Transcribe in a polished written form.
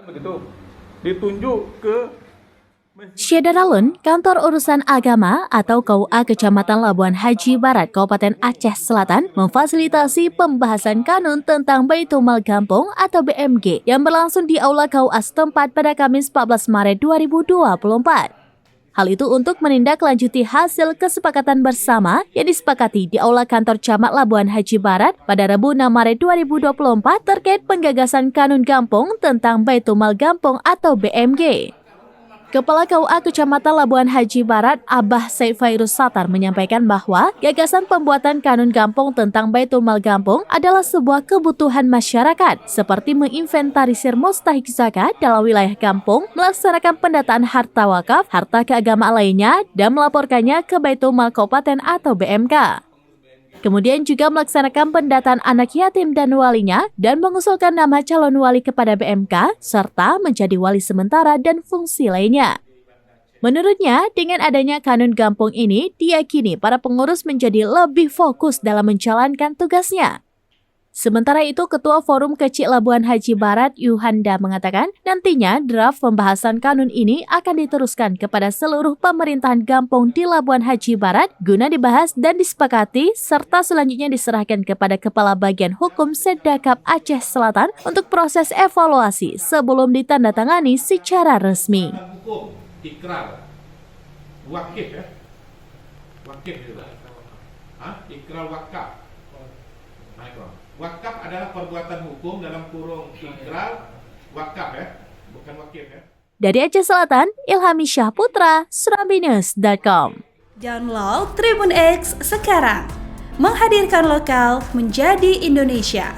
Begitu ditunjuk ke Syedaralun, Kantor Urusan Agama atau KUA Kecamatan Labuan Haji Barat, Kabupaten Aceh Selatan, memfasilitasi pembahasan kanun tentang Baitulmal Gampong atau BMG yang berlangsung di Aula KUA setempat pada Kamis 14 Maret 2024. Hal itu untuk menindaklanjuti hasil kesepakatan bersama yang disepakati di Aula Kantor Camat Labuan Haji Barat pada Rabu 6 Maret 2024 terkait penggagasan kanun Gampong tentang Baitulmal Gampong atau BMG. Kepala KUA Kecamatan Labuan Haji Barat, Abah Said Fairuz Satar menyampaikan bahwa gagasan pembuatan kanun Gampong tentang Baitulmal Gampong adalah sebuah kebutuhan masyarakat, seperti menginventarisir mustahik zakat dalam wilayah kampung, melaksanakan pendataan harta wakaf, harta keagamaan lainnya, dan melaporkannya ke Baitulmal Kabupaten atau BMK. Kemudian juga melaksanakan pendataan anak yatim dan walinya dan mengusulkan nama calon wali kepada BMK serta menjadi wali sementara dan fungsi lainnya. Menurutnya, dengan adanya kanun Gampong ini, diyakini para pengurus menjadi lebih fokus dalam menjalankan tugasnya. Sementara itu, Ketua Forum Kecil Labuan Haji Barat, Yuhanda, mengatakan nantinya draft pembahasan kanun ini akan diteruskan kepada seluruh pemerintahan Gampong di Labuan Haji Barat guna dibahas dan disepakati serta selanjutnya diserahkan kepada Kepala Bagian Hukum Sedakap Aceh Selatan untuk proses evaluasi sebelum ditandatangani secara resmi. Hukum, ikrar, wakif ya, wakif juga, ikrar wakaf. Wakaf adalah perbuatan hukum dalam kurung ikrar wakaf ya, bukan wakif ya. Dari Aceh Selatan, Ilhami Syahputra, SurambiNews.com. Download Tribun X sekarang, menghadirkan lokal menjadi Indonesia.